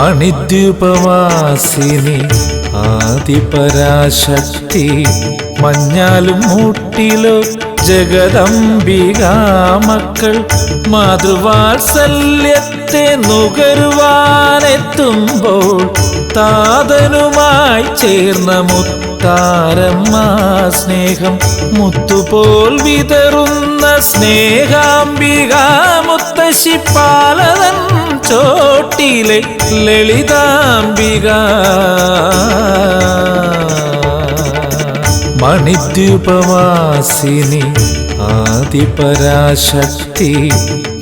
മണിദ്വീപവാസിനി ആദിപരാശക്തി മഞ്ഞാലും മൂട്ടിലോ ജഗദംബികാ മക്കൾ മാതൃവാത്സല്യത്തെ നുകരുവാനെത്തുമ്പോൾ താതനുമായി ചേർന്ന മുത്താരമ്മ സ്നേഹം മുത്തുപോൽ വിതറുന്ന സ്നേഹാംബികാ മുത്തശ്ശി പാലതൻ ചോട്ടിലെ ലളിതാംബിക മണിദ്വീപവാസിനി ആദിപരാശക്തി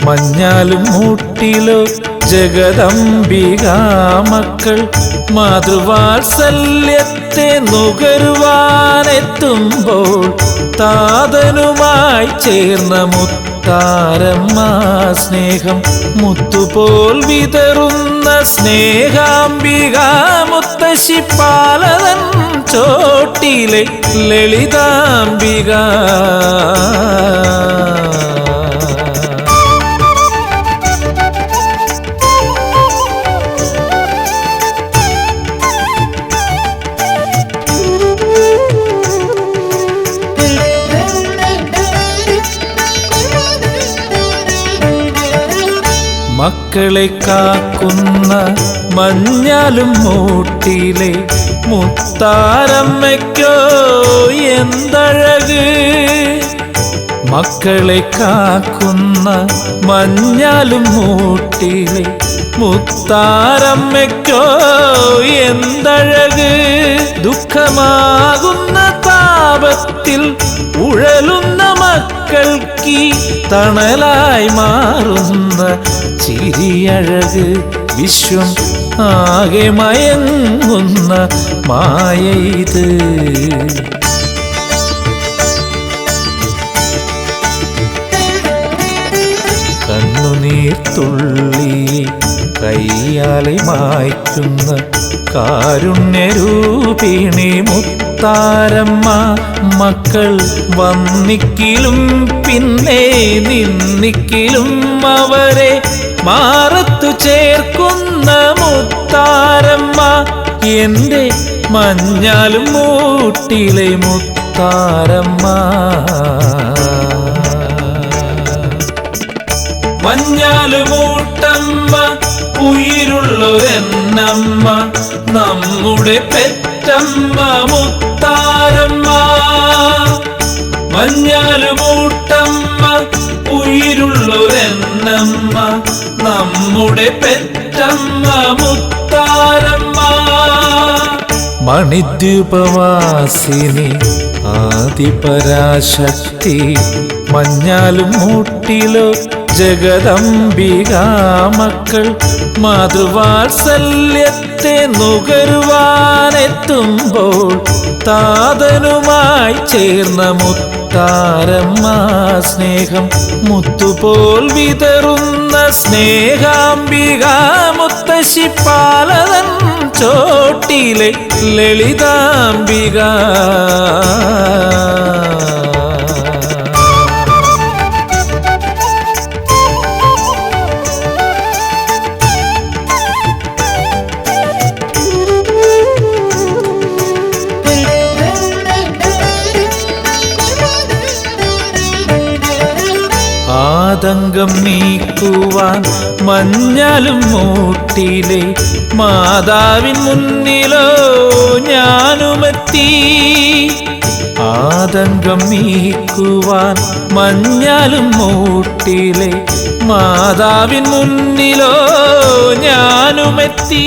മഞ്ഞാലും മൂട്ടിലോ ജഗദംബികാ മക്കൾ മാതൃവാത്സല്യത്തെ നുകരുവാനെത്തുമ്പോൾ താതനുമായി ചേർന്ന മുത്താരമ്മ സ്നേഹം മുത്തുപോൽ വിതറുന്ന സ്നേഹാംബികാ മുത്തശ്ശി പാലതൻ ചോട്ടിലെ ലളിതാംബിക മക്കളെ കാക്കുന്ന മഞ്ഞാലും മൂട്ടിലെ മുത്താരമ്മയ്ക്കോ എന്തഴക് മക്കളെ കാക്കുന്ന മഞ്ഞാലും മൂട്ടിലെ മുത്താരമ്മയ്ക്കോ എന്തഴക് ദുഃഖമാകുന്ന താപത്തിൽ ഉഴലുന്ന മക്കൾക്ക് തണലായി മാറുന്ന ചിരിയഴക് വിശ്വം ആകെ മയങ്ങുന്ന മായയിത് കണ്ണുനീർത്തുള്ളി കയ്യാലെ മായ്ക്കുന്ന കാരുണ്യരൂപിണി മുത്താരമ്മ മക്കൾ വന്നിക്കിലും പിന്നെ നിന്നിക്കിലും അവരെ മാറത്തു ചേർക്കുന്ന മുത്താരമ്മ എൻ്റെ മഞ്ഞാലും മൂട്ടിലെ മുത്താരമ്മ മഞ്ഞാലുമൂട്ടമ്മ ഉயிருള്ളൊരെന്നമ്മ നമ്മുടെ പെറ്റമ്മ മുത്താരമ്മ മഞ്ഞാലുമൂട്ടമ്മ ഉயிருള്ളൊരെന്നമ്മ നമ്മുടെ പെറ്റമ്മ മുത്താരമ്മ മണിദ്വീപവാസിനി ആദിപരാശക്തി മഞ്ഞാലും മൂട്ടിലോ ജഗദംബികാ മക്കൾ മാതൃവാത്സല്യത്തെ നുകരുവാനെത്തുമ്പോൾ താതനുമായി ചേർന്ന മുത്താരമ്മ സ്നേഹം മുത്തുപോൽ വിതറുന്ന സ്നേഹാംബികാ മുത്തശ്ശി പാലതൻ ചോട്ടിലെ ലളിതാംബിക ആതങ്കം നീക്കുവാൻ മഞ്ഞാലും മൂട്ടിലെ മാതാവിൻ മുന്നിലോ ഞാനുമെത്തി ആതങ്കം നീക്കുവാൻ മഞ്ഞാലും മൂട്ടിലെ മാതാവിൻ മുന്നിലോ ഞാനുമെത്തി